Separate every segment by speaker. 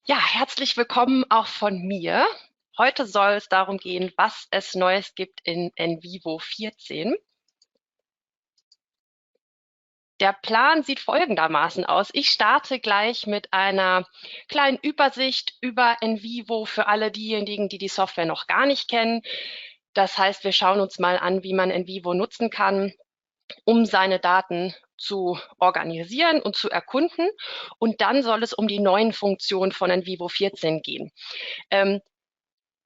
Speaker 1: Ja, herzlich willkommen auch von mir. Heute soll es darum gehen, was es Neues gibt in NVivo 14. Der Plan sieht folgendermaßen aus. Ich starte gleich mit einer kleinen Übersicht über NVivo für alle diejenigen, die die Software noch gar nicht kennen. Das heißt, wir schauen uns mal an, wie man NVivo nutzen kann, um seine Daten zu organisieren und zu erkunden. Und dann soll es um die neuen Funktionen von NVivo 14 gehen.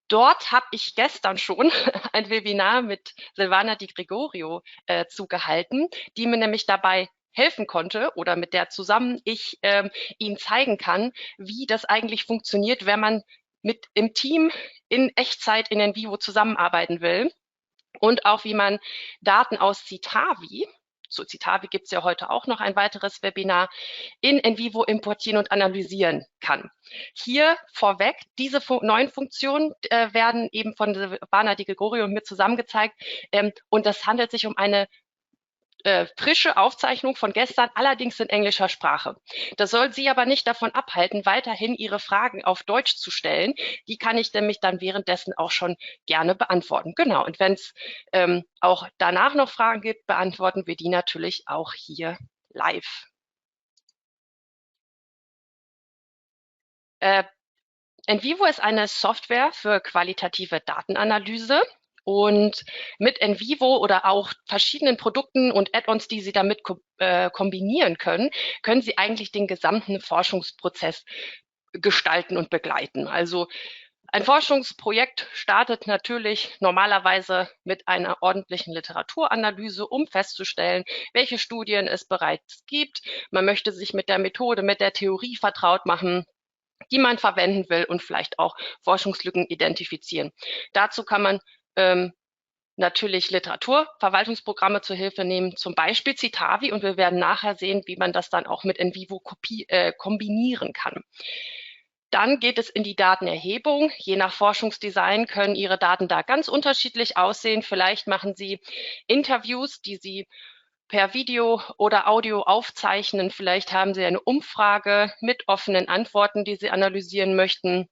Speaker 1: Dort habe ich gestern schon ein Webinar mit Silvana Di Gregorio zugehalten, die mir nämlich dabei helfen konnte oder mit der zusammen ich Ihnen zeigen kann, wie das eigentlich funktioniert, wenn man mit im Team in Echtzeit in NVivo zusammenarbeiten will und auch wie man Daten aus Citavi, zu Citavi gibt es ja heute auch noch ein weiteres Webinar, in NVivo importieren und analysieren kann. Hier vorweg, diese neuen Funktionen werden eben von Silvana Di Gregorio und mir zusammen gezeigt und das handelt sich um eine frische Aufzeichnung von gestern, allerdings in englischer Sprache. Das soll Sie aber nicht davon abhalten, weiterhin Ihre Fragen auf Deutsch zu stellen. Die kann ich nämlich dann währenddessen auch schon gerne beantworten. Genau, und wenn es auch danach noch Fragen gibt, beantworten wir die natürlich auch hier live. NVivo ist eine Software für qualitative Datenanalyse. Und mit NVivo oder auch verschiedenen Produkten und Add-ons, die Sie damit kombinieren können, können Sie eigentlich den gesamten Forschungsprozess gestalten und begleiten. Also ein Forschungsprojekt startet natürlich normalerweise mit einer ordentlichen Literaturanalyse, um festzustellen, welche Studien es bereits gibt. Man möchte sich mit der Methode, mit der Theorie vertraut machen, die man verwenden will und vielleicht auch Forschungslücken identifizieren. Dazu kann man natürlich Literaturverwaltungsprogramme zur Hilfe nehmen, zum Beispiel Citavi, und wir werden nachher sehen, wie man das dann auch mit NVivo kombinieren kann. Dann geht es in die Datenerhebung. Je nach Forschungsdesign können Ihre Daten da ganz unterschiedlich aussehen. Vielleicht machen Sie Interviews, die Sie per Video oder Audio aufzeichnen. Vielleicht haben Sie eine Umfrage mit offenen Antworten, die Sie analysieren möchten.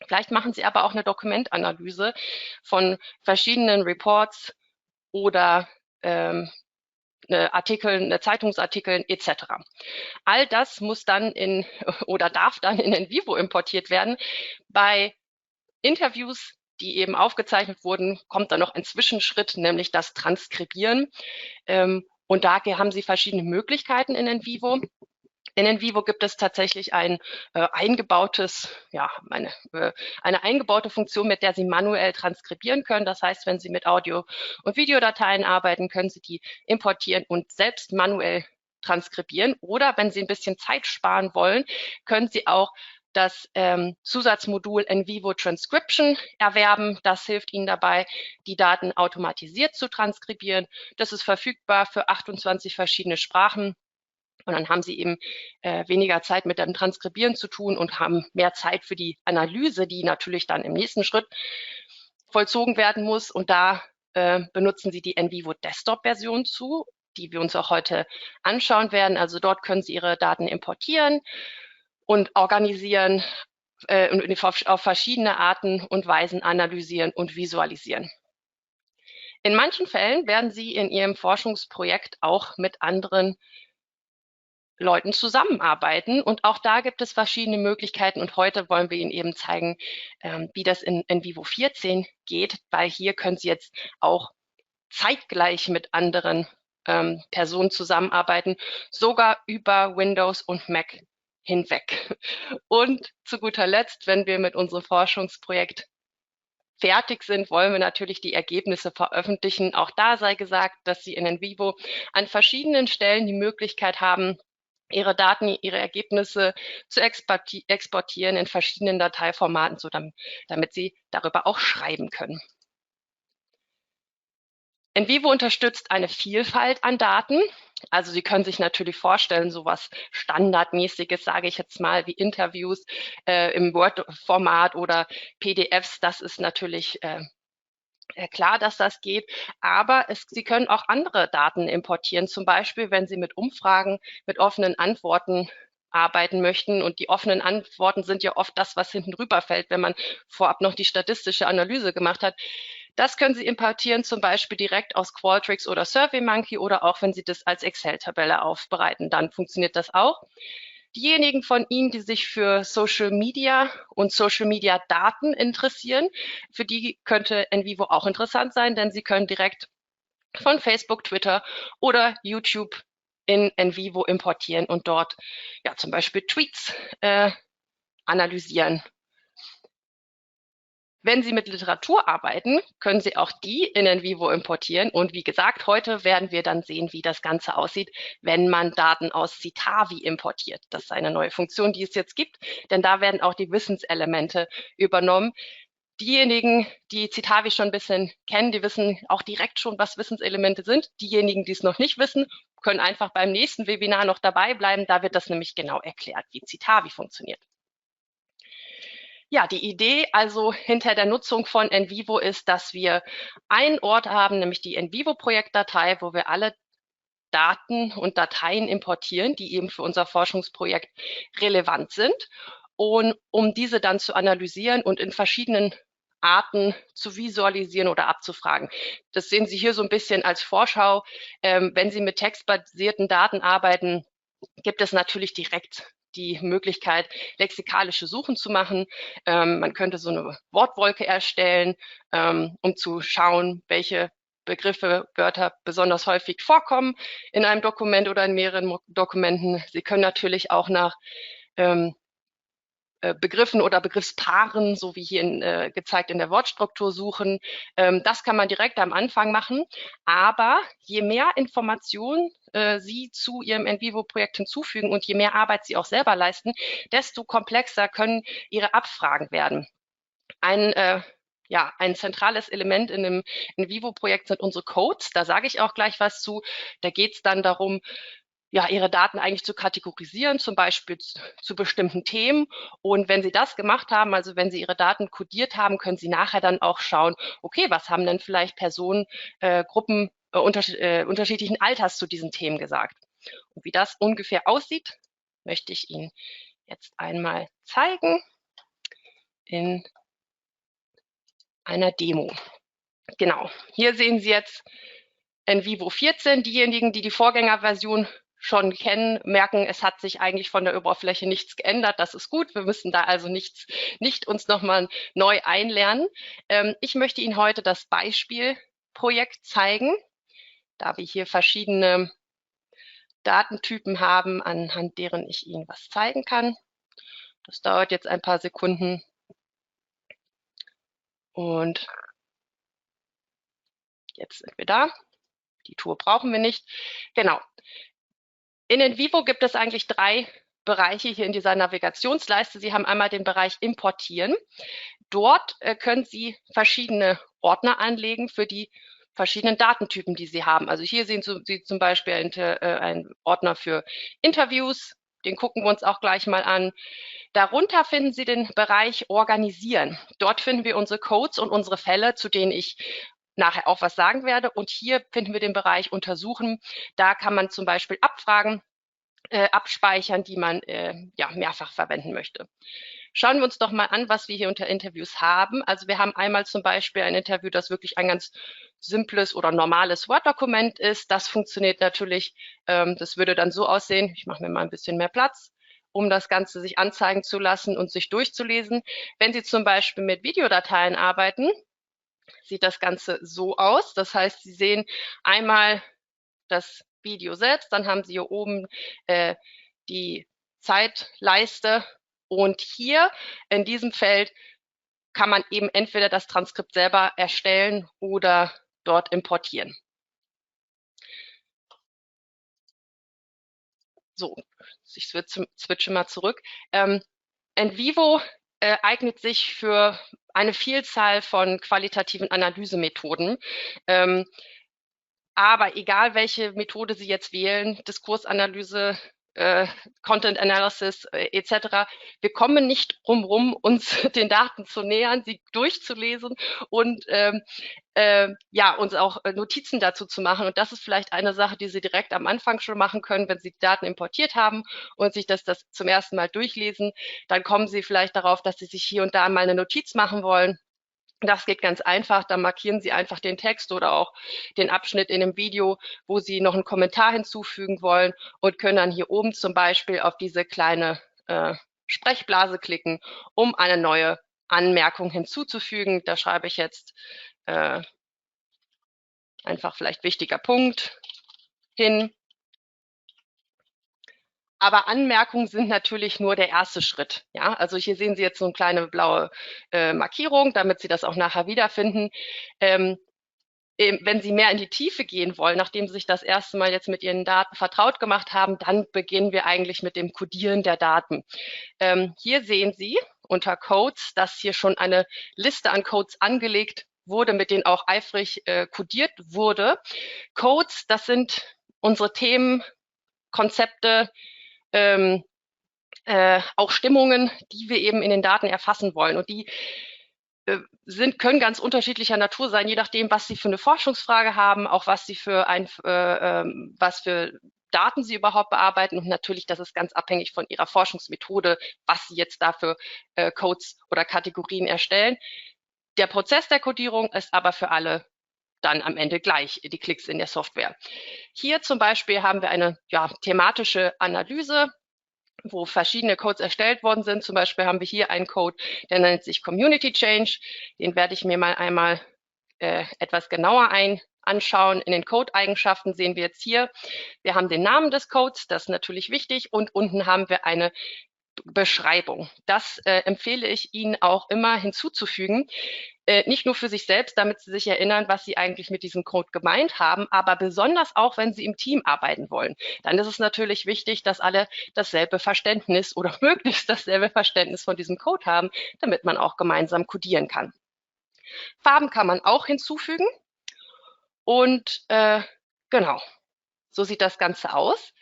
Speaker 1: Vielleicht machen Sie aber auch eine Dokumentanalyse von verschiedenen Reports oder Artikeln, Zeitungsartikeln etc. All das muss dann oder darf dann in NVivo importiert werden. Bei Interviews, die eben aufgezeichnet wurden, kommt dann noch ein Zwischenschritt, nämlich das Transkribieren. Und da haben Sie verschiedene Möglichkeiten in NVivo. In NVivo gibt es tatsächlich eine eingebaute Funktion, mit der Sie manuell transkribieren können. Das heißt, wenn Sie mit Audio- und Videodateien arbeiten, können Sie die importieren und selbst manuell transkribieren. Oder wenn Sie ein bisschen Zeit sparen wollen, können Sie auch das Zusatzmodul NVivo Transcription erwerben. Das hilft Ihnen dabei, die Daten automatisiert zu transkribieren. Das ist verfügbar für 28 verschiedene Sprachen. Und dann haben Sie eben weniger Zeit mit dem Transkribieren zu tun und haben mehr Zeit für die Analyse, die natürlich dann im nächsten Schritt vollzogen werden muss. Und da benutzen Sie die NVivo Desktop-Version zu, die wir uns auch heute anschauen werden. Also dort können Sie Ihre Daten importieren und organisieren und auf verschiedene Arten und Weisen analysieren und visualisieren. In manchen Fällen werden Sie in Ihrem Forschungsprojekt auch mit anderen Leuten zusammenarbeiten. Und auch da gibt es verschiedene Möglichkeiten. Und heute wollen wir Ihnen eben zeigen, wie das in NVivo 14 geht, weil hier können Sie jetzt auch zeitgleich mit anderen Personen zusammenarbeiten, sogar über Windows und Mac hinweg. Und zu guter Letzt, wenn wir mit unserem Forschungsprojekt fertig sind, wollen wir natürlich die Ergebnisse veröffentlichen. Auch da sei gesagt, dass Sie in NVivo an verschiedenen Stellen die Möglichkeit haben, Ihre Daten, Ihre Ergebnisse zu exportieren in verschiedenen Dateiformaten, damit Sie darüber auch schreiben können. NVivo unterstützt eine Vielfalt an Daten. Also Sie können sich natürlich vorstellen, sowas Standardmäßiges, sage ich jetzt mal, wie Interviews im Word-Format oder PDFs, das ist natürlich klar, dass das geht, aber Sie können auch andere Daten importieren, zum Beispiel, wenn Sie mit Umfragen, mit offenen Antworten arbeiten möchten. Und die offenen Antworten sind ja oft das, was hinten rüberfällt, wenn man vorab noch die statistische Analyse gemacht hat. Das können Sie importieren, zum Beispiel direkt aus Qualtrics oder SurveyMonkey oder auch, wenn Sie das als Excel-Tabelle aufbereiten, dann funktioniert das auch. Diejenigen von Ihnen, die sich für Social Media und Social Media Daten interessieren, für die könnte NVivo auch interessant sein, denn Sie können direkt von Facebook, Twitter oder YouTube in NVivo importieren und dort ja zum Beispiel Tweets analysieren. Wenn Sie mit Literatur arbeiten, können Sie auch die in NVivo importieren. Und wie gesagt, heute werden wir dann sehen, wie das Ganze aussieht, wenn man Daten aus Citavi importiert. Das ist eine neue Funktion, die es jetzt gibt, denn da werden auch die Wissenselemente übernommen. Diejenigen, die Citavi schon ein bisschen kennen, die wissen auch direkt schon, was Wissenselemente sind. Diejenigen, die es noch nicht wissen, können einfach beim nächsten Webinar noch dabei bleiben. Da wird das nämlich genau erklärt, wie Citavi funktioniert. Ja, die Idee also hinter der Nutzung von NVivo ist, dass wir einen Ort haben, nämlich die NVivo-Projektdatei, wo wir alle Daten und Dateien importieren, die eben für unser Forschungsprojekt relevant sind. Und um diese dann zu analysieren und in verschiedenen Arten zu visualisieren oder abzufragen. Das sehen Sie hier so ein bisschen als Vorschau. Wenn Sie mit textbasierten Daten arbeiten, gibt es natürlich direkt die Möglichkeit, lexikalische Suchen zu machen. Man könnte so eine Wortwolke erstellen, um zu schauen, welche Begriffe, Wörter besonders häufig vorkommen in einem Dokument oder in mehreren Dokumenten. Sie können natürlich auch nach Begriffen oder Begriffspaaren, so wie hier gezeigt in der Wortstruktur suchen. Das kann man direkt am Anfang machen. Aber je mehr Informationen Sie zu Ihrem NVivo-Projekt hinzufügen und je mehr Arbeit Sie auch selber leisten, desto komplexer können Ihre Abfragen werden. Ein zentrales Element in einem NVivo-Projekt sind unsere Codes. Da sage ich auch gleich was zu. Da geht es dann darum, ja, Ihre Daten eigentlich zu kategorisieren, zum Beispiel zu bestimmten Themen. Und wenn Sie das gemacht haben, also wenn Sie Ihre Daten kodiert haben, können Sie nachher dann auch schauen, okay, was haben denn vielleicht Personen, Gruppen unterschiedlichen Alters zu diesen Themen gesagt. Und wie das ungefähr aussieht, möchte ich Ihnen jetzt einmal zeigen in einer Demo. Genau, hier sehen Sie jetzt NVivo 14. Diejenigen, die die Vorgängerversion schon kennen, merken, es hat sich eigentlich von der Oberfläche nichts geändert. Das ist gut. Wir müssen da also nicht uns nochmal neu einlernen. Ich möchte Ihnen heute das Beispielprojekt zeigen, da wir hier verschiedene Datentypen haben, anhand deren ich Ihnen was zeigen kann. Das dauert jetzt ein paar Sekunden. Und jetzt sind wir da. Die Tour brauchen wir nicht. Genau. In NVivo gibt es eigentlich 3 Bereiche hier in dieser Navigationsleiste. Sie haben einmal den Bereich Importieren. Dort können Sie verschiedene Ordner anlegen für die verschiedenen Datentypen, die Sie haben. Also hier sehen Sie zum Beispiel einen Ordner für Interviews. Den gucken wir uns auch gleich mal an. Darunter finden Sie den Bereich Organisieren. Dort finden wir unsere Codes und unsere Fälle, zu denen ich nachher auch was sagen werde. Und hier finden wir den Bereich Untersuchen. Da kann man zum Beispiel Abfragen abspeichern, die man mehrfach verwenden möchte. Schauen wir uns doch mal an, was wir hier unter Interviews haben. Also wir haben einmal zum Beispiel ein Interview, das wirklich ein ganz simples oder normales Word-Dokument ist. Das funktioniert natürlich, das würde dann so aussehen, ich mache mir mal ein bisschen mehr Platz, um das Ganze sich anzeigen zu lassen und sich durchzulesen. Wenn Sie zum Beispiel mit Videodateien arbeiten, sieht das Ganze so aus. Das heißt, Sie sehen einmal das Video selbst, dann haben Sie hier oben die Zeitleiste und hier in diesem Feld kann man eben entweder das Transkript selber erstellen oder dort importieren. So, ich switche mal zurück. NVivo eignet sich für eine Vielzahl von qualitativen Analysemethoden. Aber egal, welche Methode Sie jetzt wählen, Diskursanalyse, Content Analysis etc. Wir kommen nicht rum, uns den Daten zu nähern, sie durchzulesen und ja, uns auch Notizen dazu zu machen. Und das ist vielleicht eine Sache, die Sie direkt am Anfang schon machen können, wenn Sie die Daten importiert haben und sich das zum ersten Mal durchlesen. Dann kommen Sie vielleicht darauf, dass Sie sich hier und da mal eine Notiz machen wollen. Das geht ganz einfach, da markieren Sie einfach den Text oder auch den Abschnitt in dem Video, wo Sie noch einen Kommentar hinzufügen wollen und können dann hier oben zum Beispiel auf diese kleine Sprechblase klicken, um eine neue Anmerkung hinzuzufügen. Da schreibe ich jetzt einfach vielleicht wichtiger Punkt hin. Aber Anmerkungen sind natürlich nur der erste Schritt. Ja, also hier sehen Sie jetzt so eine kleine blaue Markierung, damit Sie das auch nachher wiederfinden. Wenn Sie mehr in die Tiefe gehen wollen, nachdem Sie sich das erste Mal jetzt mit Ihren Daten vertraut gemacht haben, dann beginnen wir eigentlich mit dem Codieren der Daten. Hier sehen Sie unter Codes, dass hier schon eine Liste an Codes angelegt wurde, mit denen auch eifrig codiert wurde. Codes, das sind unsere Themen, Konzepte, auch Stimmungen, die wir eben in den Daten erfassen wollen. Und die können ganz unterschiedlicher Natur sein, je nachdem, was Sie für eine Forschungsfrage haben, auch was Sie für was für Daten Sie überhaupt bearbeiten. Und natürlich, das ist ganz abhängig von Ihrer Forschungsmethode, was Sie jetzt dafür Codes oder Kategorien erstellen. Der Prozess der Codierung ist aber für alle dann am Ende gleich, die Klicks in der Software. Hier zum Beispiel haben wir eine thematische Analyse, wo verschiedene Codes erstellt worden sind. Zum Beispiel haben wir hier einen Code, der nennt sich Community Change. Den werde ich mir mal einmal etwas genauer anschauen. In den Code-Eigenschaften sehen wir jetzt hier, wir haben den Namen des Codes, das ist natürlich wichtig, und unten haben wir eine Beschreibung. Das empfehle ich Ihnen auch immer hinzuzufügen, nicht nur für sich selbst, damit Sie sich erinnern, was Sie eigentlich mit diesem Code gemeint haben, aber besonders auch, wenn Sie im Team arbeiten wollen. Dann ist es natürlich wichtig, dass alle dasselbe Verständnis oder möglichst dasselbe Verständnis von diesem Code haben, damit man auch gemeinsam codieren kann. Farben kann man auch hinzufügen und genau, so sieht das Ganze aus.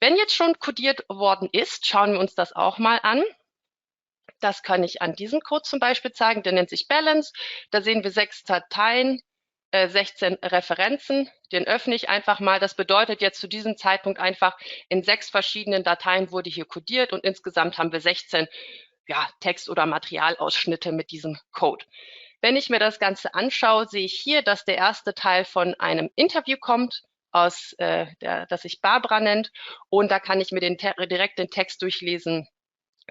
Speaker 1: Wenn jetzt schon codiert worden ist, schauen wir uns das auch mal an. Das kann ich an diesem Code zum Beispiel zeigen, der nennt sich Balance. Da sehen wir 6 Dateien, 16 Referenzen. Den öffne ich einfach mal. Das bedeutet jetzt zu diesem Zeitpunkt einfach, in 6 verschiedenen Dateien wurde hier codiert und insgesamt haben wir 16 Text- oder Materialausschnitte mit diesem Code. Wenn ich mir das Ganze anschaue, sehe ich hier, dass der erste Teil von einem Interview kommt, das sich Barbara nennt. Und da kann ich mir direkt den Text durchlesen,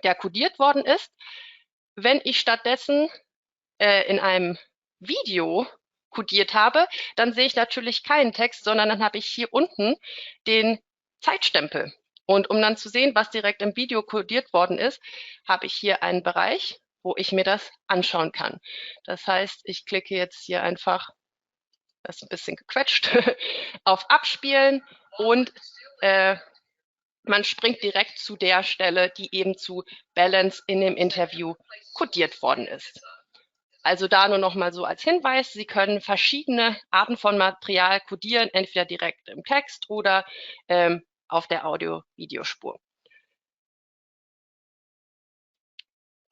Speaker 1: der codiert worden ist. Wenn ich stattdessen in einem Video codiert habe, dann sehe ich natürlich keinen Text, sondern dann habe ich hier unten den Zeitstempel. Und um dann zu sehen, was direkt im Video codiert worden ist, habe ich hier einen Bereich, wo ich mir das anschauen kann. Das heißt, ich klicke jetzt hier einfach, das ist ein bisschen gequetscht, auf Abspielen und man springt direkt zu der Stelle, die eben zu Balance in dem Interview codiert worden ist. Also da nur noch mal so als Hinweis, Sie können verschiedene Arten von Material codieren, entweder direkt im Text oder auf der Audio-Videospur.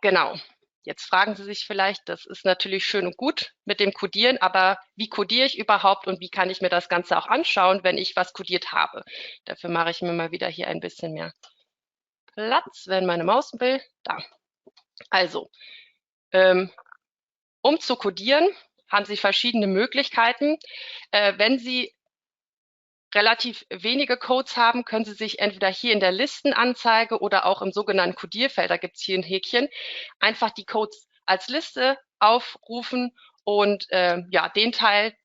Speaker 1: Genau. Jetzt fragen Sie sich vielleicht, das ist natürlich schön und gut mit dem Codieren, aber wie codiere ich überhaupt und wie kann ich mir das Ganze auch anschauen, wenn ich was codiert habe? Dafür mache ich mir mal wieder hier ein bisschen mehr Platz, wenn meine Maus will. Da. Also, um zu codieren, haben Sie verschiedene Möglichkeiten. Wenn Sie relativ wenige Codes haben, können Sie sich entweder hier in der Listenanzeige oder auch im sogenannten Codierfeld, da gibt es hier ein Häkchen, einfach die Codes als Liste aufrufen und den Teil,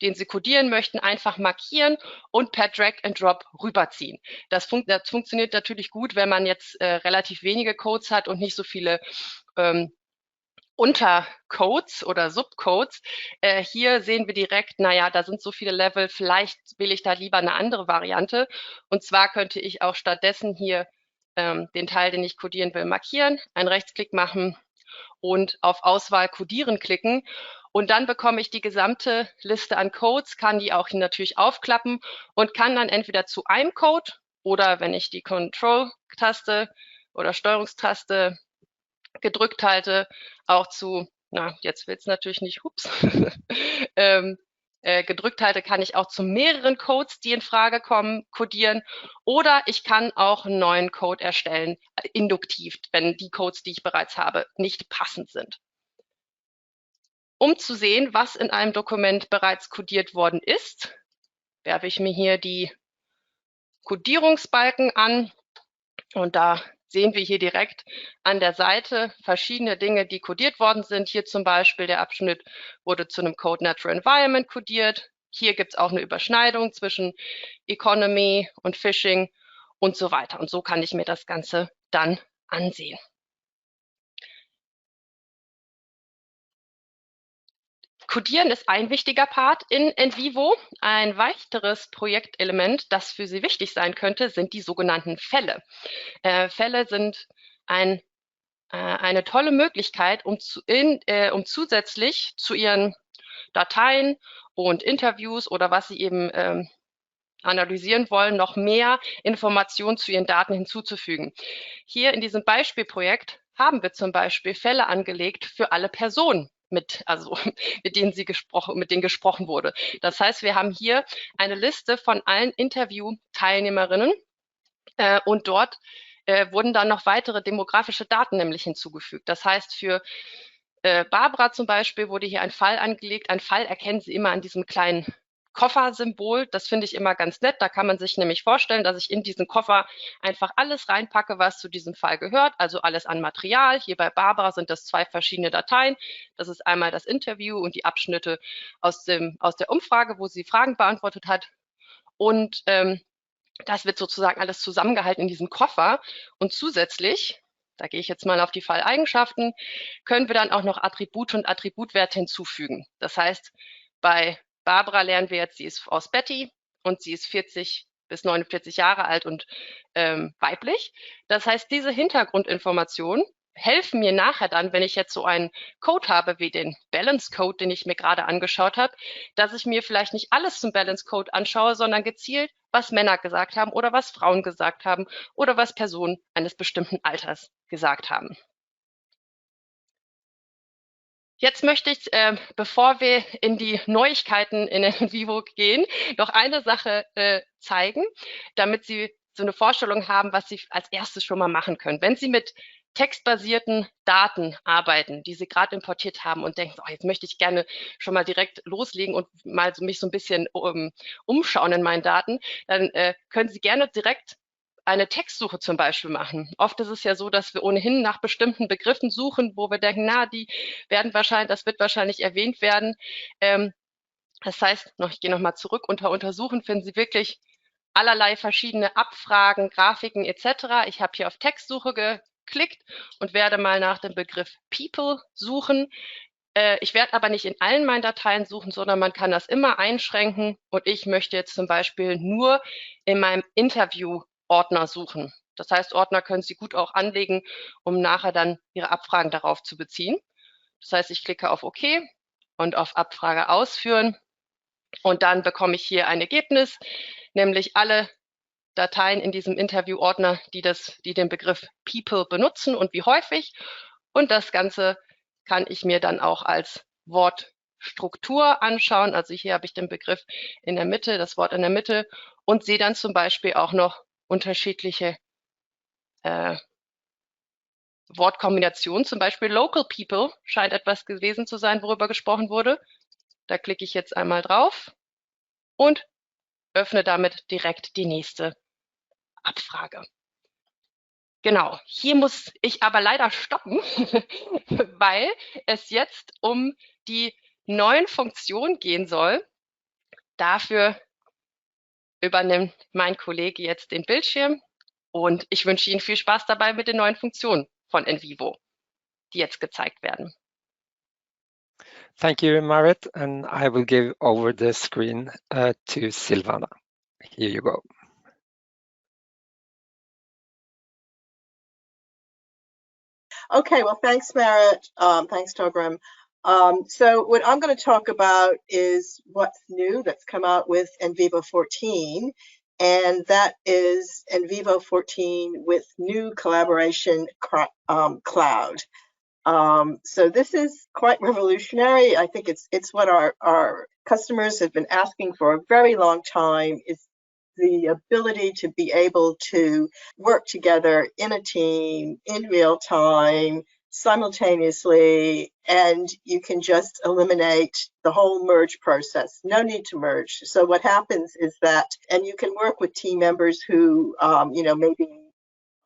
Speaker 1: den Sie codieren möchten, einfach markieren und per Drag and Drop rüberziehen. Das funktioniert natürlich gut, wenn man jetzt relativ wenige Codes hat und nicht so viele Untercodes oder Subcodes. Hier sehen wir direkt, naja, da sind so viele Level, vielleicht wähle ich da lieber eine andere Variante. Und zwar könnte ich auch stattdessen hier den Teil, den ich codieren will, markieren, einen Rechtsklick machen und auf Auswahl Codieren klicken. Und dann bekomme ich die gesamte Liste an Codes, kann die auch natürlich aufklappen und kann dann entweder zu einem Code oder wenn ich die Control-Taste oder Steuerungstaste gedrückt halte, auch zu, na, jetzt will es natürlich nicht, hups, gedrückt halte, kann ich auch zu mehreren Codes, die in Frage kommen, codieren. Oder ich kann auch einen neuen Code erstellen, induktiv, wenn die Codes, die ich bereits habe, nicht passend sind. Um zu sehen, was in einem Dokument bereits codiert worden ist, werfe ich mir hier die Codierungsbalken an und da sehen wir hier direkt an der Seite verschiedene Dinge, die codiert worden sind. Hier zum Beispiel der Abschnitt wurde zu einem Code Natural Environment codiert. Hier gibt es auch eine Überschneidung zwischen Economy und Phishing und so weiter. Und so kann ich mir das Ganze dann ansehen. Codieren ist ein wichtiger Part in NVivo. Ein weiteres Projektelement, das für Sie wichtig sein könnte, sind die sogenannten Fälle. Fälle sind eine tolle Möglichkeit, um zusätzlich zu Ihren Dateien und Interviews oder was Sie eben analysieren wollen, noch mehr Informationen zu Ihren Daten hinzuzufügen. Hier in diesem Beispielprojekt haben wir zum Beispiel Fälle angelegt für alle Personen, mit denen gesprochen wurde. Das heißt, wir haben hier eine Liste von allen Interview-Teilnehmerinnen und dort wurden dann noch weitere demografische Daten nämlich hinzugefügt. Das heißt, für Barbara zum Beispiel wurde hier ein Fall angelegt. Ein Fall erkennen Sie immer an diesem kleinen Koffersymbol. Das finde ich immer ganz nett. Da kann man sich nämlich vorstellen, dass ich in diesen Koffer einfach alles reinpacke, was zu diesem Fall gehört. Also alles an Material. Hier bei Barbara sind das 2 verschiedene Dateien. Das ist einmal das Interview und die Abschnitte aus der Umfrage, wo sie Fragen beantwortet hat. Und das wird sozusagen alles zusammengehalten in diesem Koffer. Und zusätzlich, da gehe ich jetzt mal auf die Falleigenschaften, können wir dann auch noch Attribute und Attributwerte hinzufügen. Das heißt, bei Barbara lernen wir jetzt, sie ist aus Betty und sie ist 40 bis 49 Jahre alt und weiblich. Das heißt, diese Hintergrundinformationen helfen mir nachher dann, wenn ich jetzt so einen Code habe wie den Balance Code, den ich mir gerade angeschaut habe, dass ich mir vielleicht nicht alles zum Balance Code anschaue, sondern gezielt, was Männer gesagt haben oder was Frauen gesagt haben oder was Personen eines bestimmten Alters gesagt haben. Jetzt möchte ich, bevor wir in die Neuigkeiten in NVivo gehen, noch eine Sache zeigen, damit Sie so eine Vorstellung haben, was Sie als erstes schon mal machen können. Wenn Sie mit textbasierten Daten arbeiten, die Sie gerade importiert haben und denken, oh, jetzt möchte ich gerne schon mal direkt loslegen und mal mich so ein bisschen umschauen in meinen Daten, dann können Sie gerne direkt eine Textsuche zum Beispiel machen. Oft ist es ja so, dass wir ohnehin nach bestimmten Begriffen suchen, wo wir denken, na, das wird wahrscheinlich erwähnt werden. Das heißt, ich gehe nochmal zurück, unter Untersuchen finden Sie wirklich allerlei verschiedene Abfragen, Grafiken etc. Ich habe hier auf Textsuche geklickt und werde mal nach dem Begriff People suchen. Ich werde aber nicht in allen meinen Dateien suchen, sondern man kann das immer einschränken und ich möchte jetzt zum Beispiel nur in meinem Interview-Ordner suchen. Das heißt, Ordner können Sie gut auch anlegen, um nachher dann Ihre Abfragen darauf zu beziehen. Das heißt, ich klicke auf OK und auf Abfrage ausführen und dann bekomme ich hier ein Ergebnis, nämlich alle Dateien in diesem Interview-Ordner, die den Begriff People benutzen und wie häufig. Und das Ganze kann ich mir dann auch als Wortstruktur anschauen. Also hier habe ich den Begriff in der Mitte, das Wort in der Mitte und sehe dann zum Beispiel auch noch unterschiedliche Wortkombinationen. Zum Beispiel Local People scheint etwas gewesen zu sein, worüber gesprochen wurde. Da klicke ich jetzt einmal drauf und öffne damit direkt die nächste Abfrage. Genau, hier muss ich aber leider stoppen, weil es jetzt um die neuen Funktionen gehen soll. Dafür übernimmt mein Kollege jetzt den Bildschirm und ich wünsche Ihnen viel Spaß dabei mit den neuen Funktionen von NVivo, die jetzt gezeigt werden.
Speaker 2: Thank you, Marit, and I will give over the screen to Silvana. Here you go.
Speaker 3: Okay, well, thanks, Marit. Thanks, Torgrim. So what I'm going to talk about is what's new that's come out with NVivo 14. and that is NVivo 14 with new collaboration cloud. So this is quite revolutionary. I think it's what our customers have been asking for a very long time, is the ability to be able to work together in a team in real time, simultaneously, and you can just eliminate the whole merge process. No need to merge. So what happens is that, and you can work with team members who, maybe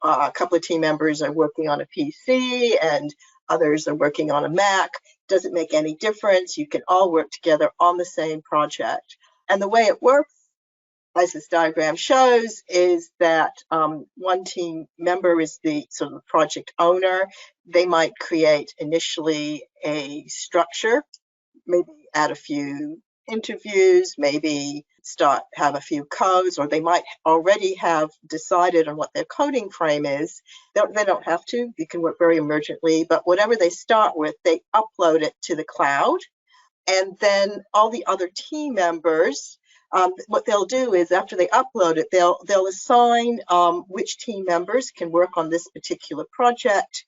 Speaker 3: a couple of team members are working on a PC and others are working on a Mac. Doesn't make any difference. You can all work together on the same project. And the way it works, as this diagram shows, is that one team member is the sort of project owner. They might create initially a structure, maybe add a few interviews, maybe have a few codes, or they might already have decided on what their coding frame is. They don't have to. You can work very emergently, but whatever they start with, they upload it to the cloud, and then all the other team members, what they'll do is after they upload it, they'll assign which team members can work on this particular project,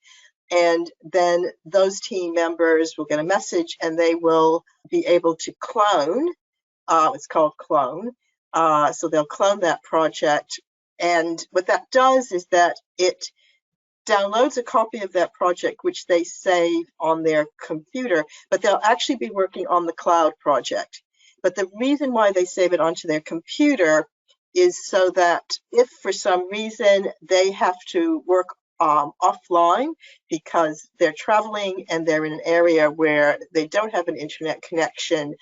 Speaker 3: and then those team members will get a message and they will be able to clone. It's called clone. So they'll clone that project, and what that does is that it downloads a copy of that project, which they save on their computer, but they'll actually be working on the cloud project. But the reason why they save it onto their computer is so that if for some reason they have to work offline because they're traveling and they're in an area where they don't have an internet connection,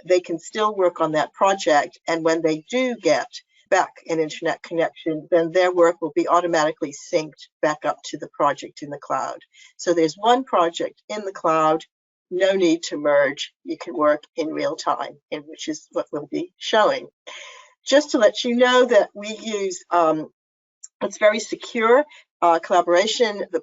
Speaker 3: they can still work on that project. And when they do get back an internet connection, then their work will be automatically synced back up to the project in the cloud. So there's one project in the cloud, no need to merge. You can work in real time, which is what we'll be showing. Just to let you know that we use, it's very secure collaboration. The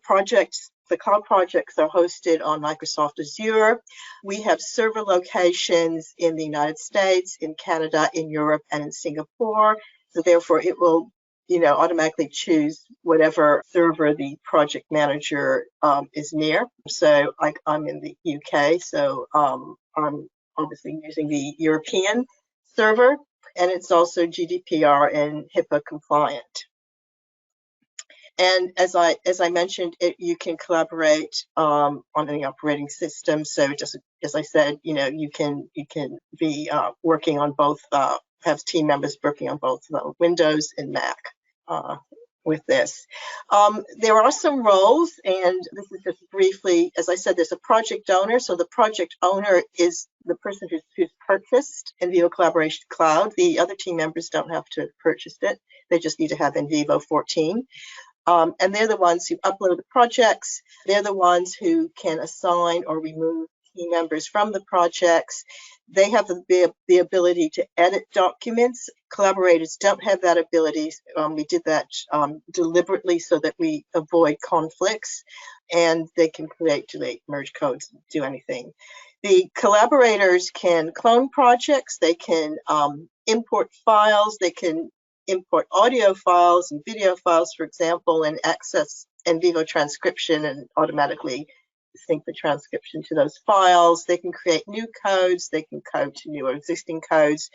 Speaker 3: cloud projects are hosted on Microsoft Azure. We have server locations in the United States, in Canada, in Europe, and in Singapore. So therefore, it will, automatically choose whatever server the project manager is near. So I'm in the UK, so I'm obviously using the European server, and it's also GDPR and HIPAA compliant. And as I mentioned, you can collaborate on any operating system. So just as I said, you can be working on both, have team members working on both Windows and Mac with this. There are some roles, and this is just briefly, as I said, there's a project owner. So the project owner is the person who's purchased NVivo Collaboration Cloud. The other team members don't have to purchase it. They just need to have NVivo 14. And they're the ones who upload the projects. They're the ones who can assign or remove team members from the projects. They have the ability to edit documents. Collaborators don't have that ability. We did that deliberately so that we avoid conflicts, and they can create, delete, merge codes, do anything. The collaborators can clone projects. They can import files. They can import audio files and video files, for example, and access NVivo transcription and automatically sync the transcription to those files. They can create new codes. They can code to new or existing codes.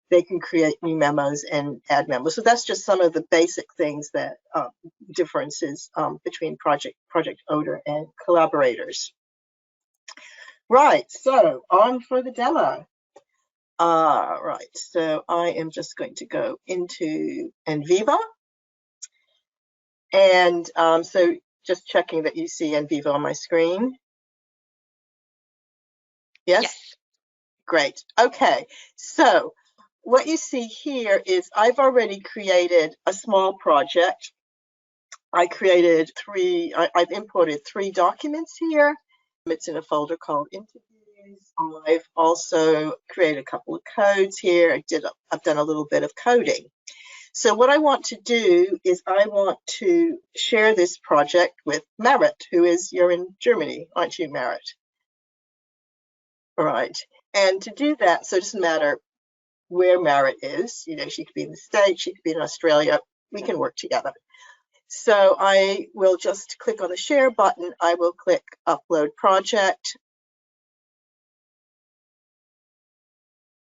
Speaker 3: They can create new memos and add memos. So that's just some of the basic things that differences between project owner and collaborators. Right, so on for the demo. Right, so I am just going to go into NVivo, and so just checking that you see NVivo on my screen. Yes? Great. Okay, so what you see here is I've already created a small project. I've imported 3 documents here. It's in a folder called Interviews. I've also created a couple of codes here. I've done a little bit of coding. So what I want to do is I want to share this project with Marit, you're in Germany, aren't you, Marit? All right. And to do that, so it doesn't matter where Marit is. You know, she could be in the States, she could be in Australia. We can work together. So I will just click on the share button. I will click upload project.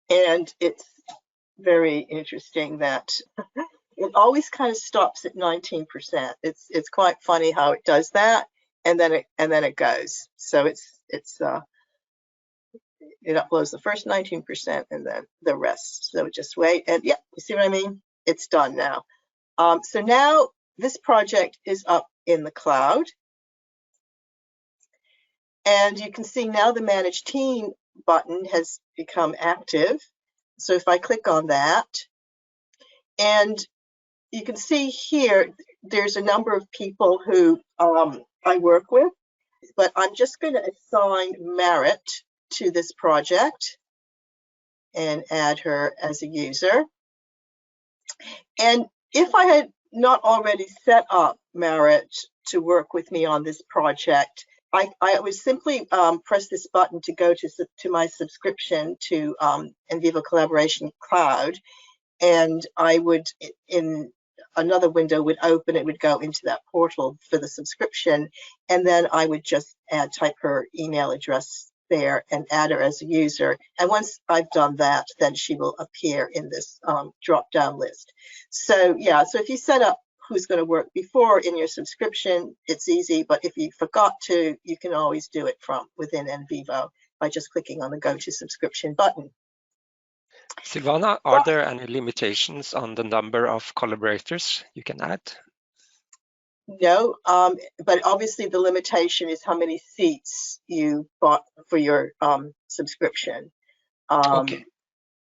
Speaker 3: And it's very interesting that it always kind of stops at 19%. It's quite funny how it does that, and then it goes. So it uploads the first 19% and then the rest. So just wait, and yeah, you see what I mean? It's done now. So now this project is up in the cloud, and you can see now the Manage Team button has become active. So if I click on that, and you can see here, there's a number of people who I work with, but I'm just going to assign Marit to this project and add her as a user. And if I had not already set up Marit to work with me on this project, I would simply press this button to go to my subscription to NVivo Collaboration Cloud, and I would, in another window would open, it would go into that portal for the subscription, and then I would just type her email address there and add her as a user. And once I've done that, then she will appear in this drop-down list. So yeah, so if you set up who's going to work before in your subscription, it's easy, but if you forgot to, you can always do it from within NVivo by just clicking on the Go to Subscription button.
Speaker 2: Silvana, are there any limitations on the number of collaborators you can add?
Speaker 3: No, but obviously the limitation is how many seats you bought for your subscription.
Speaker 2: Okay.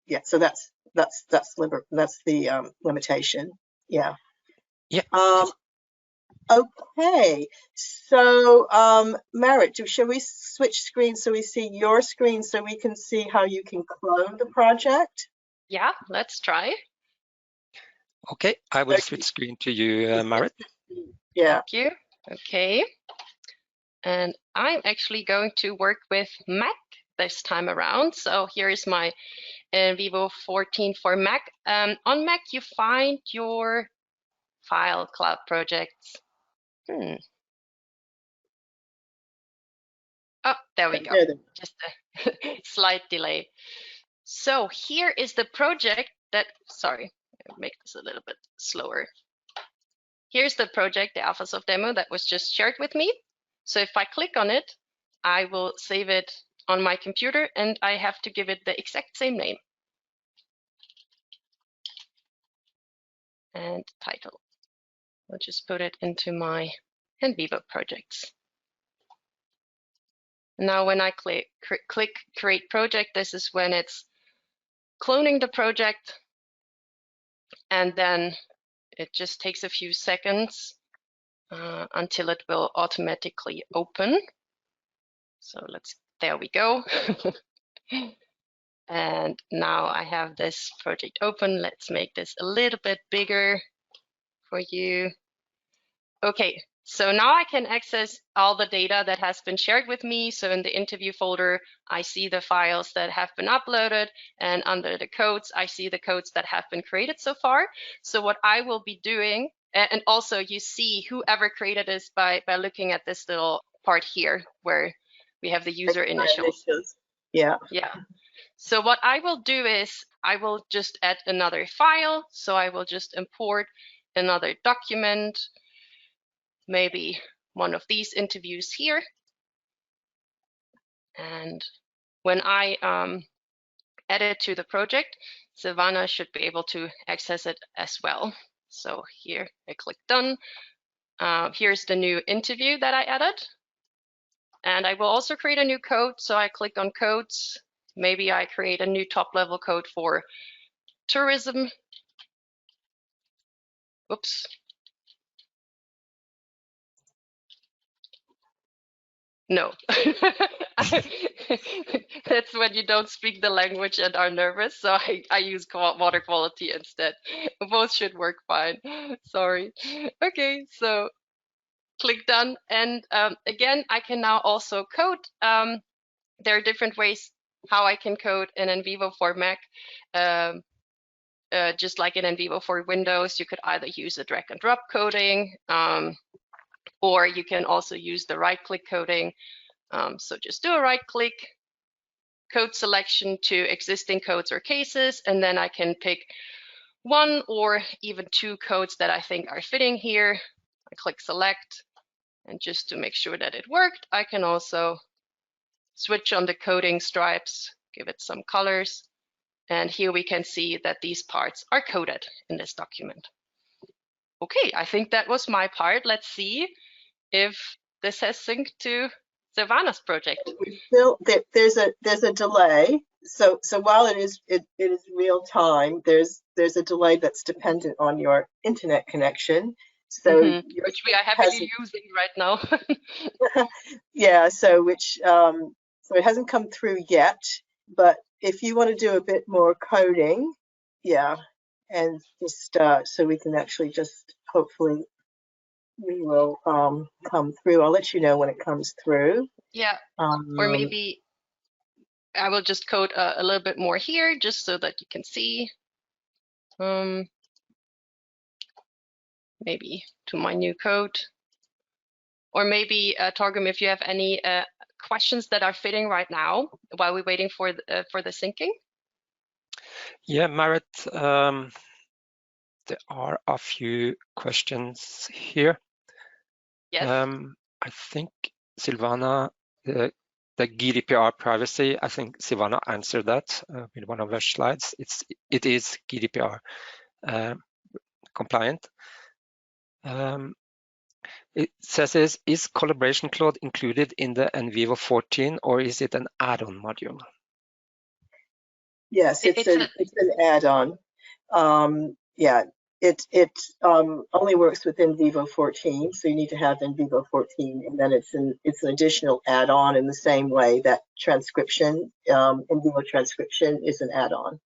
Speaker 3: Yeah, so that's the limitation. Yeah.
Speaker 2: Yeah.
Speaker 3: Okay, so Marit, shall we switch screens so we see your screen so we can see how you can clone the project?
Speaker 1: Yeah, let's try.
Speaker 2: Okay, I will switch screen to you, Marit.
Speaker 3: Yeah.
Speaker 1: Thank you. Okay. And I'm actually going to work with Mac this time around. So here is my NVivo 14 for Mac. On Mac, you find your file cloud projects. Oh, there we go. Just a slight delay. So here is the project that, sorry, I'll make this a little bit slower. Here's the project, the Alfasoft demo that was just shared with me. So if I click on it, I will save it on my computer and I have to give it the exact same name. And title. I'll just put it into my NVivo projects. Now when I click create project, this is when it's cloning the project, and then it just takes a few seconds until it will automatically open. So there we go. And now I have this project open. Let's make this a little bit bigger for you. Okay, so now I can access all the data that has been shared with me. So in the interview folder, I see the files that have been uploaded, and under the codes, I see the codes that have been created so far. So what I will be doing, and also you see whoever created this by looking at this little part here where we have the user initials.
Speaker 3: Yeah.
Speaker 1: Yeah. So what I will do is I will just add another file. So I will just import another document, maybe one of these interviews here. And when I add it to the project, Silvana should be able to access it as well. So here I click done. Here's the new interview that I added. And I will also create a new code. So I click on codes. Maybe I create a new top level code for tourism. Oops. No. That's when you don't speak the language and are nervous. So I use water quality instead. Both should work fine. Sorry. Okay, so click done. And again, I can now also code. There are different ways how I can code in NVivo for Mac. Just like in NVivo for Windows, you could either use the drag and drop coding, or you can also use the right-click coding. So just do a right-click, code selection to existing codes or cases, and then I can pick one or even two codes that I think are fitting here. I click select, and just to make sure that it worked, I can also switch on the coding stripes, give it some colors, and here we can see that these parts are coded in this document. Okay, I think that was my part. Let's see if this has synced to Silvana's project.
Speaker 3: Still, there's a delay. So while it is real time, there's a delay that's dependent on your internet connection. So
Speaker 1: which we are heavily using right now.
Speaker 3: Yeah, so it hasn't come through yet, but if you want to do a bit more coding, yeah, and just so we can actually just hopefully we will come through. I'll let you know when it comes through.
Speaker 1: Yeah, or maybe I will just code a little bit more here just so that you can see. Maybe to my new code. Or maybe, Torgrim, if you have any questions that are fitting right now while we're waiting for the syncing.
Speaker 2: Yeah, Marit, there are a few questions here.
Speaker 1: Yes.
Speaker 2: I think Silvana, the GDPR privacy, I think Silvana answered that with one of her slides. It is GDPR compliant. It says, is Collaboration Cloud included in the NVivo 14, or is it an add-on module?
Speaker 3: Yes, it's an add-on. Yeah, it only works with NVivo 14, so you need to have NVivo 14, and then it's an additional add-on in the same way that transcription, NVivo transcription, is an add-on.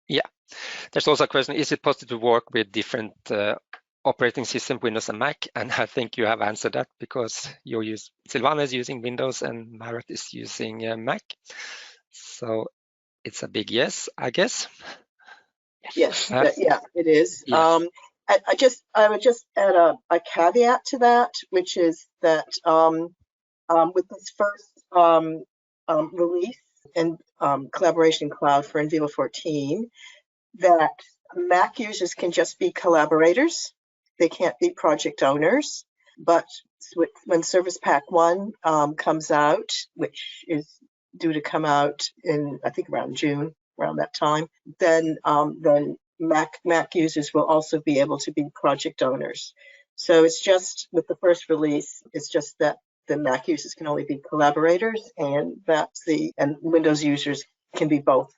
Speaker 2: Yeah. There's also a question: is it possible to work with different operating system, Windows and Mac? And I think you have answered that because Silvana is using Windows and Marit is using Mac. So it's a big yes, I guess.
Speaker 3: Yes, yeah, it is.
Speaker 2: Yes.
Speaker 3: I would just add a caveat to that, which is that with this first release and Collaboration Cloud for NVivo 14, that Mac users can just be collaborators. They can't be project owners. But when Service Pack 1 comes out, which is due to come out in, I think, around June, around that time, then Mac users will also be able to be project owners. So it's just with the first release, it's just that the Mac users can only be collaborators, and Windows users can be both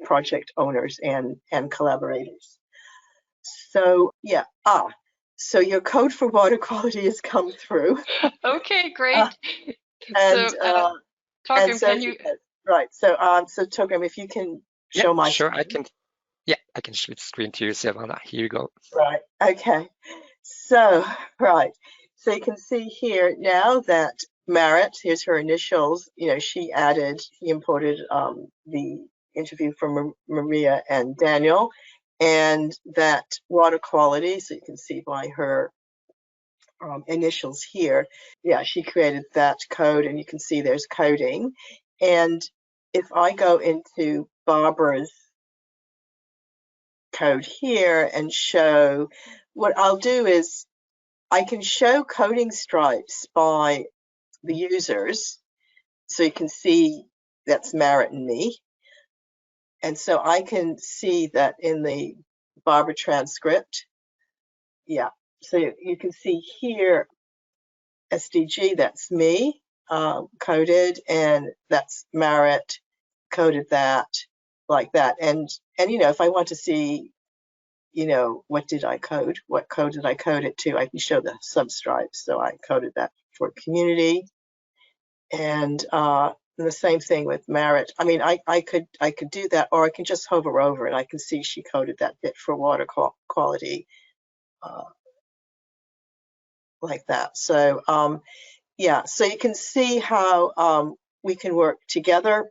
Speaker 3: project owners and collaborators. So yeah, so your code for water quality has come through.
Speaker 1: Okay, great.
Speaker 3: Torgrim, can you? Right. So Torgrim, if you can show my
Speaker 2: sure,
Speaker 3: screen.
Speaker 2: I can switch screen to you, Silvana. Here you go.
Speaker 3: Right. Okay. So so you can see here now that Marit, here's her initials. She imported the interview from Maria and Daniel, and that water quality. So you can see by her initials here. Yeah, she created that code, and you can see there's coding. And if I go into Barbara's code here and show, what I'll do is I can show coding stripes by the users, so you can see that's Marit and me. And so I can see that in the Barbara transcript. Yeah, so you can see here SDG, that's me coded, and that's Marit coded that like that. And if I want to see, what did I code? What code did I code it to? I can show the substripes. So I coded that for community, and the same thing with Marit. I mean, I could do that, or I can just hover over and I can see she coded that bit for water quality like that. So yeah, so you can see how we can work together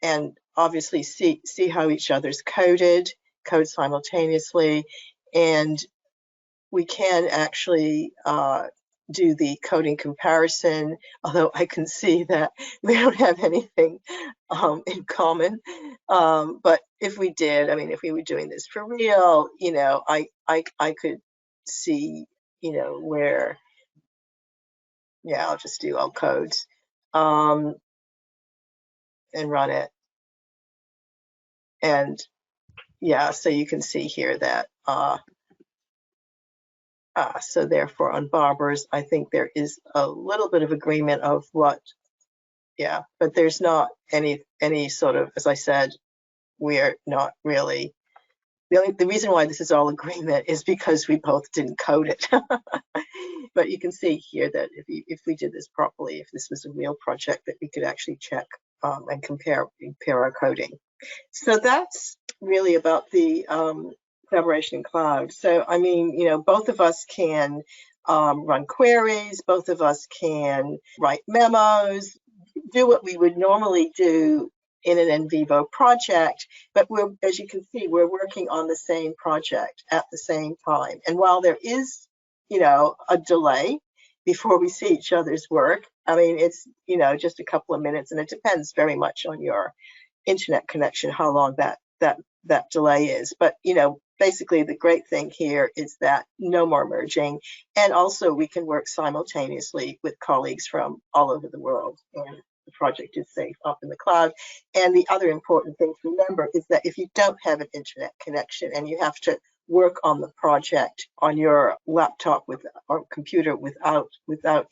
Speaker 3: and obviously see how each other's code simultaneously, and we can actually do the coding comparison, although I can see that we don't have anything in common. But if we did, I mean, if we were doing this for real, you know, I could see, you know, where, yeah, I'll just do all codes and run it. And yeah, so you can see here that so therefore on Barber's, I think there is a little bit of agreement of what, yeah, but there's not any sort of, as I said, we're not really, the reason why this is all agreement is because we both didn't code it. But you can see here that if we did this properly, if this was a real project, that we could actually check and compare our coding. So that's really about the collaboration in cloud. So, I mean, you know, both of us can run queries, both of us can write memos, do what we would normally do in an NVivo project, but we're, as you can see, we're working on the same project at the same time. And while there is, you know, a delay before we see each other's work, I mean, it's, you know, just a couple of minutes, and it depends very much on your internet connection, how long that delay is. But, you know, basically the great thing here is that no more merging, and also we can work simultaneously with colleagues from all over the world, and the project is safe up in the cloud. And the other important thing to remember is that if you don't have an internet connection and you have to work on the project on your laptop or computer without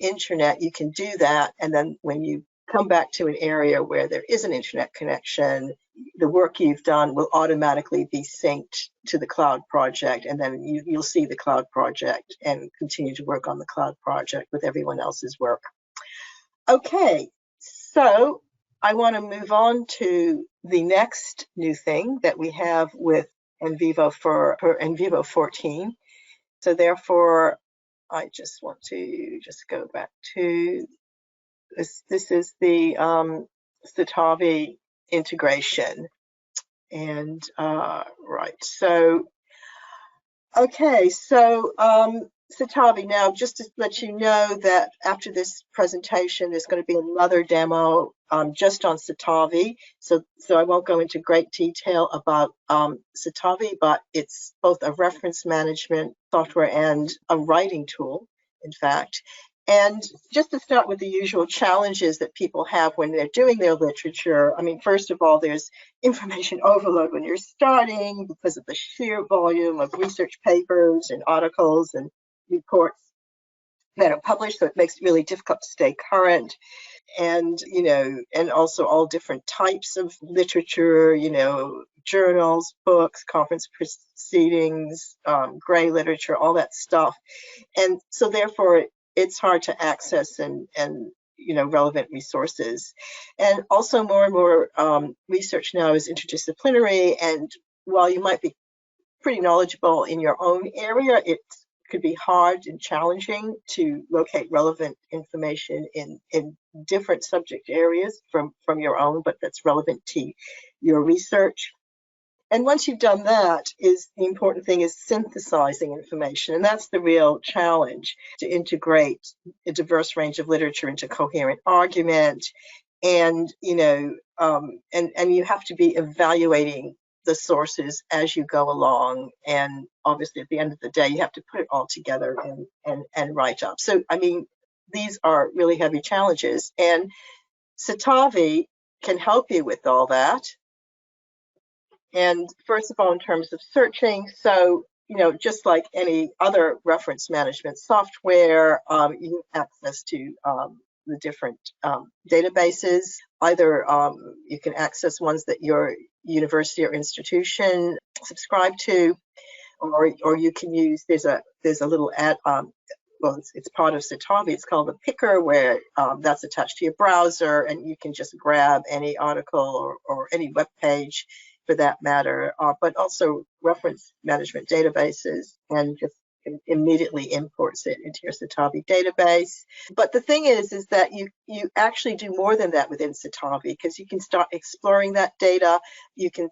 Speaker 3: internet, you can do that, and then when you come back to an area where there is an internet connection, the work you've done will automatically be synced to the cloud project, and then you'll see the cloud project and continue to work on the cloud project with everyone else's work. Okay, so I want to move on to the next new thing that we have with NVivo for NVivo 14. So therefore, I just want to just go back to this is the Citavi integration. And right, so okay, so Citavi, now just to let you know that after this presentation there's going to be another demo just on Citavi, so I won't go into great detail about Citavi, but it's both a reference management software and a writing tool, in fact. And just to start with the usual challenges that people have when they're doing their literature, I mean, first of all, there's information overload when you're starting because of the sheer volume of research papers and articles and reports that are published, so it makes it really difficult to stay current. And, you know, and also all different types of literature, you know, journals, books, conference proceedings, gray literature, all that stuff. And so therefore, it's hard to access and you know, relevant resources. And also more and more research now is interdisciplinary, and while you might be pretty knowledgeable in your own area, it could be hard and challenging to locate relevant information in different subject areas from your own, but that's relevant to your research. And once you've done that, the important thing is synthesizing information. And that's the real challenge, to integrate a diverse range of literature into coherent argument. And, you know, and you have to be evaluating the sources as you go along. And obviously at the end of the day, you have to put it all together and write up. So, I mean, these are really heavy challenges. And Citavi can help you with all that. And first of all, in terms of searching, so, you know, just like any other reference management software, you have access to the different databases. Either you can access ones that your university or institution subscribe to, or you can use, there's a little ad, well, it's part of Citavi, it's called the Picker, where that's attached to your browser, and you can just grab any article or any web page for that matter, but also reference management databases, and just immediately imports it into your Citavi database. But the thing is that you actually do more than that within Citavi, because you can start exploring that data. You can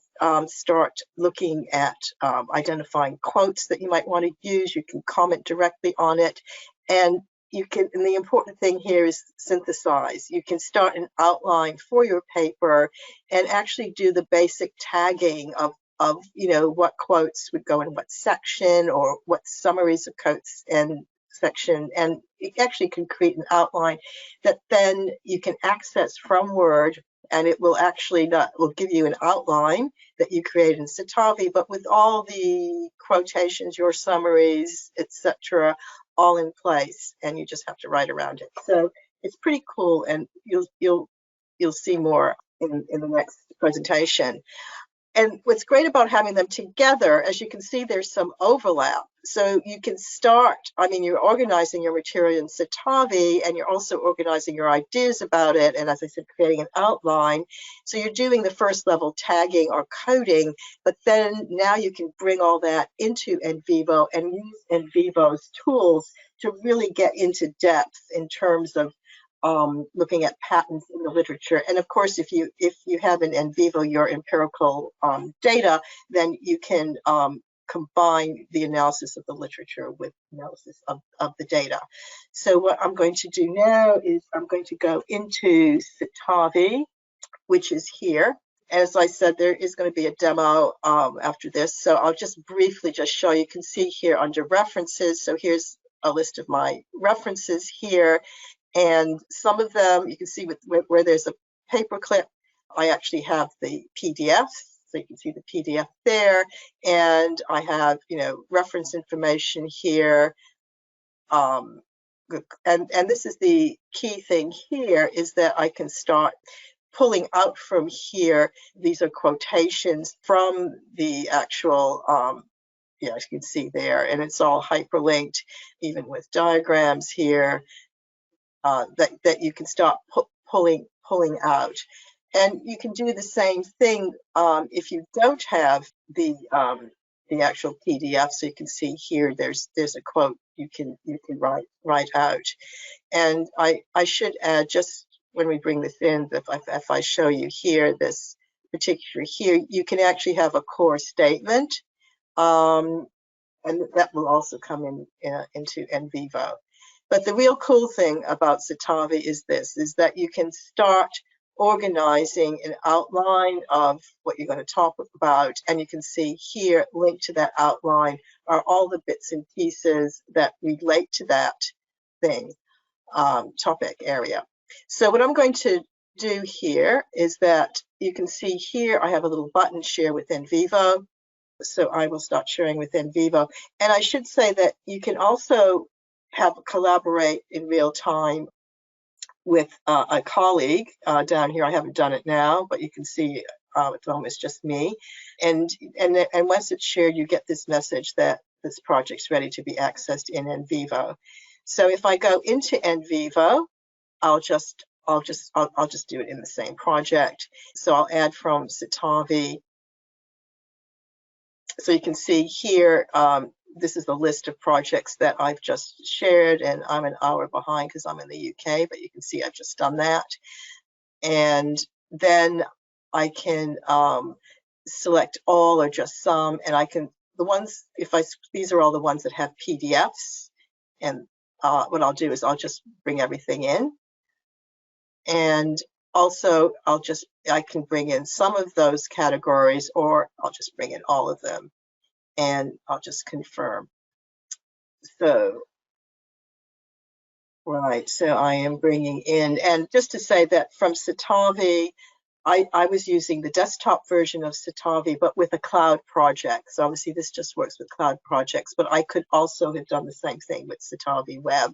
Speaker 3: start looking at identifying quotes that you might want to use. You can comment directly on it, and and the important thing here is synthesize. You can start an outline for your paper and actually do the basic tagging of what quotes would go in what section, or what summaries of quotes and section, and it actually can create an outline that then you can access from Word, and it will actually will give you an outline that you create in Citavi, but with all the quotations, your summaries, etc., all in place, and you just have to write around it. So it's pretty cool, and you'll see more in the next presentation. And what's great about having them together, as you can see, there's some overlap. So you can start, you're organizing your material in Citavi, and you're also organizing your ideas about it, and as I said, creating an outline. So you're doing the first level tagging or coding, but then now you can bring all that into NVivo and use NVivo's tools to really get into depth in terms of looking at patterns in the literature. And of course, if you have in NVivo your empirical data, then you can combine the analysis of the literature with analysis of the data. So what I'm going to do now is I'm going to go into Citavi, which is here. As I said, there is going to be a demo after this, so I'll just briefly just show you. You can see here under references, so here's a list of my references here. And some of them, you can see where there's a paperclip, I actually have the PDFs, so you can see the PDF there. And I have, reference information here. And this is the key thing here, is that I can start pulling out from here. These are quotations from the actual, as you can see there, and it's all hyperlinked, even with diagrams here. That you can start pulling out, and you can do the same thing if you don't have the actual PDF. So you can see here, there's a quote you can write out, and I should add, just when we bring this in, if I show you here this particular here, you can actually have a core statement, and that will also come into NVivo. But the real cool thing about Citavi is that you can start organizing an outline of what you're going to talk about, and you can see here, linked to that outline are all the bits and pieces that relate to that thing, topic area. So what I'm going to do here is that you can see here, I have a little button, share with NVivo. So I will start sharing with NVivo. And I should say that you can also collaborate in real time with a colleague down here. I haven't done it now, but you can see at the moment it's just me. And once it's shared, you get this message that this project's ready to be accessed in NVivo. So if I go into NVivo, I'll just do it in the same project. So I'll add from Citavi. So you can see here, this is the list of projects that I've just shared, and I'm an hour behind because I'm in the UK, but you can see I've just done that. And then I can select all or just some, and I can, these are all the ones that have PDFs, and what I'll do is I'll just bring everything in. And also I can bring in some of those categories, or I'll just bring in all of them, and I'll just confirm. So, right, so I am bringing in, and just to say that from Citavi, I was using the desktop version of Citavi, but with a cloud project. So obviously this just works with cloud projects, but I could also have done the same thing with Citavi Web,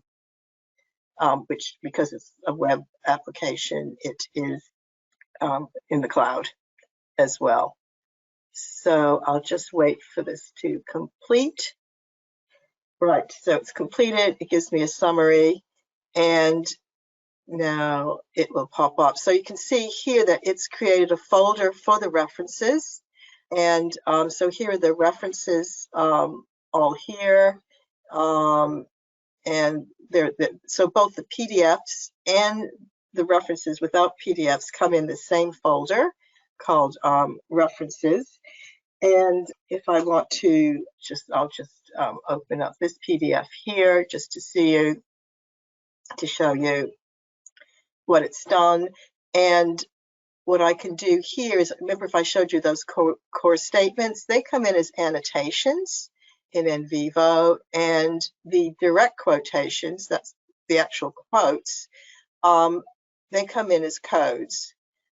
Speaker 3: which, because it's a web application, it is in the cloud as well. So I'll just wait for this to complete. Right, so it's completed. It gives me a summary, and now it will pop up. So you can see here that it's created a folder for the references. And so here are the references all here. and so both the PDFs and the references without PDFs come in the same folder called references. And if I want to I'll just open up this PDF here just to show you what it's done. And what I can do here is, remember if I showed you those core statements, they come in as annotations in NVivo, and the direct quotations, that's the actual quotes, they come in as codes.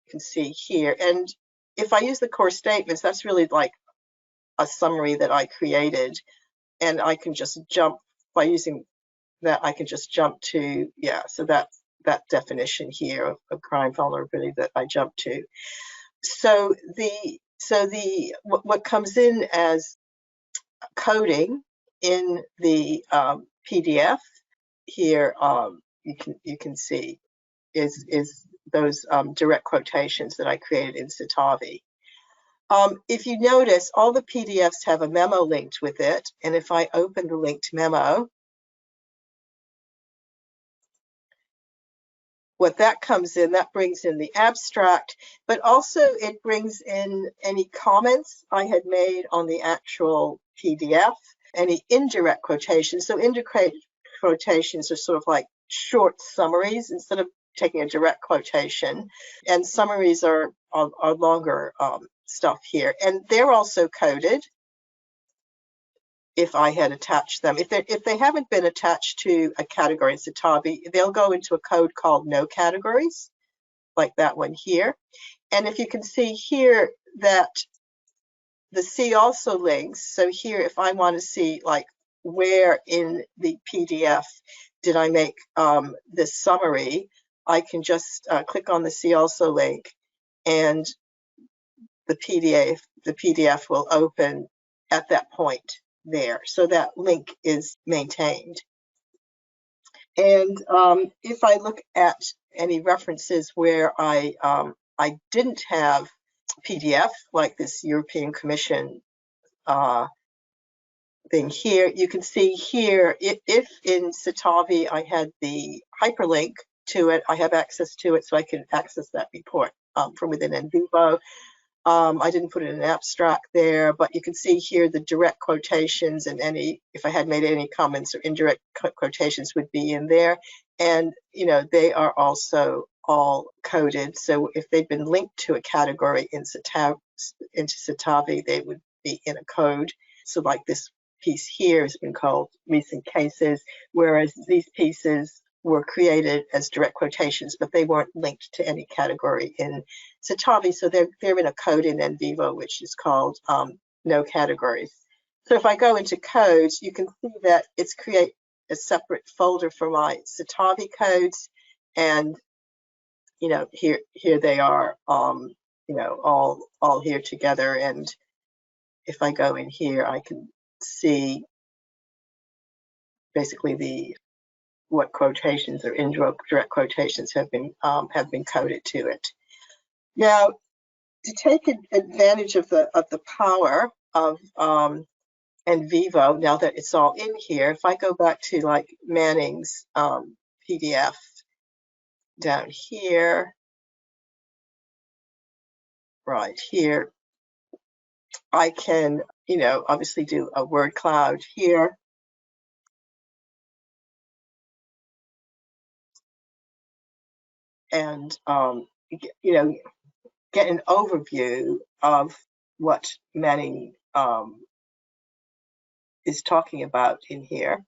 Speaker 3: You can see here. And if I use the core statements, that's really like a summary that I created, and I can just jump by using that. I can just jump to, yeah, so that definition here of crime vulnerability that I jumped to. So what comes in as coding in the PDF here, you can see is those direct quotations that I created in Citavi. If you notice, all the PDFs have a memo linked with it, and if I open the linked memo, what that comes in, that brings in the abstract, but also it brings in any comments I had made on the actual PDF, any indirect quotations. So indirect quotations are sort of like short summaries instead of taking a direct quotation, and summaries are longer stuff here, and they're also coded. If I had attached them, if they haven't been attached to a category in Citavi, they'll go into a code called no categories, like that one here. And if you can see here that the see also links, so here if I want to see like where in the PDF did I make this summary, I can just click on the see also link, and the PDF will open at that point there, so that link is maintained. And if I look at any references where I didn't have PDF, like this European Commission thing here, you can see here, if in Citavi I had the hyperlink to it, I have access to it, so I can access that report from within NVivo. I didn't put in an abstract there, but you can see here the direct quotations, and if I had made any comments or indirect quotations would be in there. And, you know, they are also all coded. So if they've been linked to a category in Citavi, they would be in a code. So like this piece here has been called recent cases, whereas these pieces were created as direct quotations, but they weren't linked to any category in Citavi, so they're in a code in NVivo, which is called no categories. So if I go into codes, you can see that it's create a separate folder for my Citavi codes, and you know here they are, you know, all here together. And if I go in here, I can see basically what quotations or indirect quotations have been coded to it. Now, to take advantage of the power of NVivo, now that it's all in here, if I go back to like Manning's PDF down here, right here, I can, you know, obviously do a word cloud here. And, you know, get an overview of what Manning is talking about in here.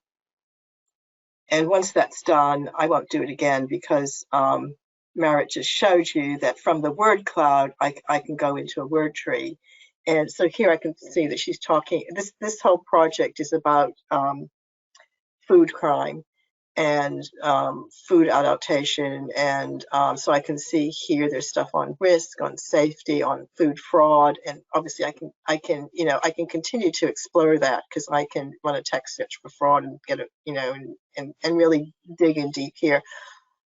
Speaker 3: And once that's done, I won't do it again because Marit just showed you that from the word cloud, I can go into a word tree. And so here I can see that she's talking, this whole project is about food crime and food adaptation, and so I can see here there's stuff on risk, on safety, on food fraud, and obviously I can you know, I can continue to explore that because I can run a text search for fraud and get it, you know, and really dig in deep here.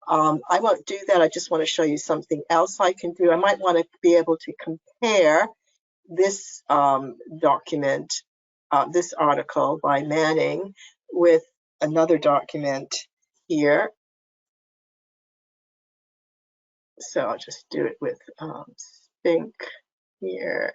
Speaker 3: I won't do that. I just want to show you something else I can do. I might want to be able to compare this document, this article by Manning with another document here. So I'll just do it with Spink here.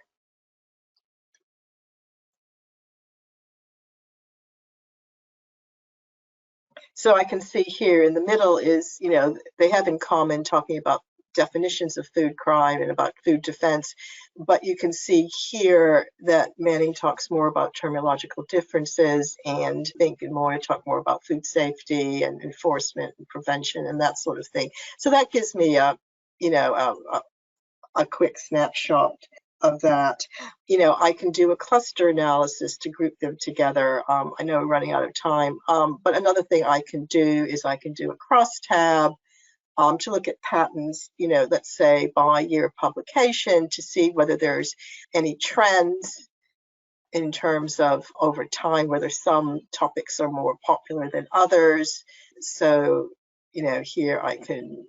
Speaker 3: So I can see here in the middle is, you know, they have in common talking about definitions of food crime and about food defense, but you can see here that Manning talks more about terminological differences, and Fink and Moya talk more about food safety and enforcement and prevention and that sort of thing. So that gives me a, you know, a quick snapshot of that. You know, I can do a cluster analysis to group them together. I know we're running out of time, but another thing I can do is I can do a crosstab to look at patterns, you know, let's say by year of publication, to see whether there's any trends in terms of over time, whether some topics are more popular than others. So, you know, here I can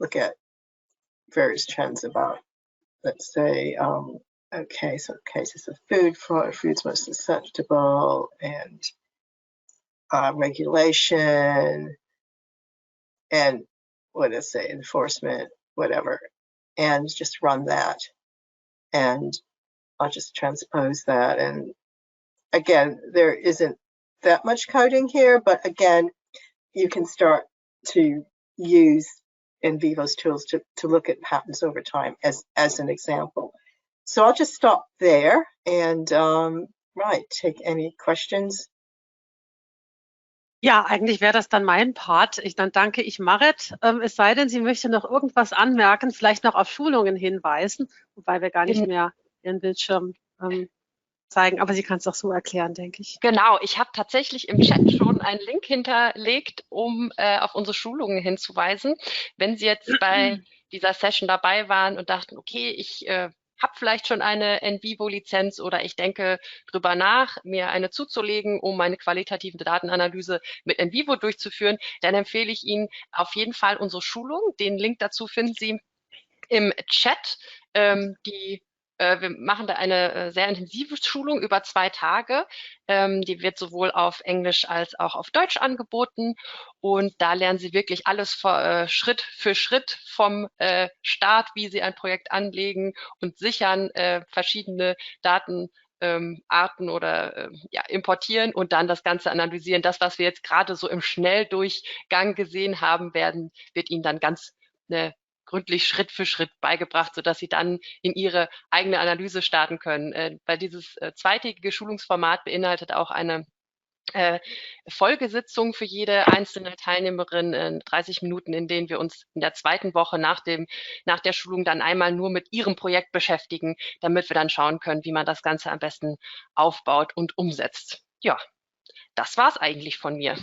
Speaker 3: look at various trends about, let's say, okay, so cases of food fraud, foods most susceptible, and regulation, and what does it say, enforcement, whatever, and just run that. And I'll just transpose that. And again, there isn't that much coding here, but again, you can start to use NVivo's tools to look at patterns over time as an example. So I'll just stop there and take any questions.
Speaker 4: Ja, eigentlich wäre das dann mein Part. Dann danke ich Marit. Es sei denn, sie möchte noch irgendwas anmerken, vielleicht noch auf Schulungen hinweisen, wobei wir gar nicht mehr ihren Bildschirm zeigen. Aber sie kann es auch so erklären, denke ich.
Speaker 1: Genau, ich habe tatsächlich im Chat schon einen Link hinterlegt, um auf unsere Schulungen hinzuweisen. Wenn Sie jetzt bei dieser Session dabei waren und dachten, okay, ich habe vielleicht schon eine NVivo-Lizenz oder ich denke drüber nach, mir eine zuzulegen, um meine qualitative Datenanalyse mit NVivo durchzuführen, dann empfehle ich Ihnen auf jeden Fall unsere Schulung. Den Link dazu finden Sie im Chat. Wir machen da eine sehr intensive Schulung über 2 Tage. Die wird sowohl auf Englisch als auch auf Deutsch angeboten. Und da lernen Sie wirklich alles Schritt für Schritt vom Start, wie Sie ein Projekt anlegen und sichern, verschiedene Datenarten oder importieren und dann das Ganze analysieren. Das, was wir jetzt gerade so im Schnelldurchgang gesehen haben, wird Ihnen dann ganz gründlich Schritt für Schritt beigebracht, sodass Sie dann in Ihre eigene Analyse starten können. Weil dieses zweitägige Schulungsformat beinhaltet auch eine Folgesitzung für jede einzelne Teilnehmerin, 30 Minuten, in denen wir uns in der zweiten Woche nach der Schulung dann einmal nur mit ihrem Projekt beschäftigen, damit wir dann schauen können, wie man das Ganze am besten aufbaut und umsetzt. Ja, das war's eigentlich von mir.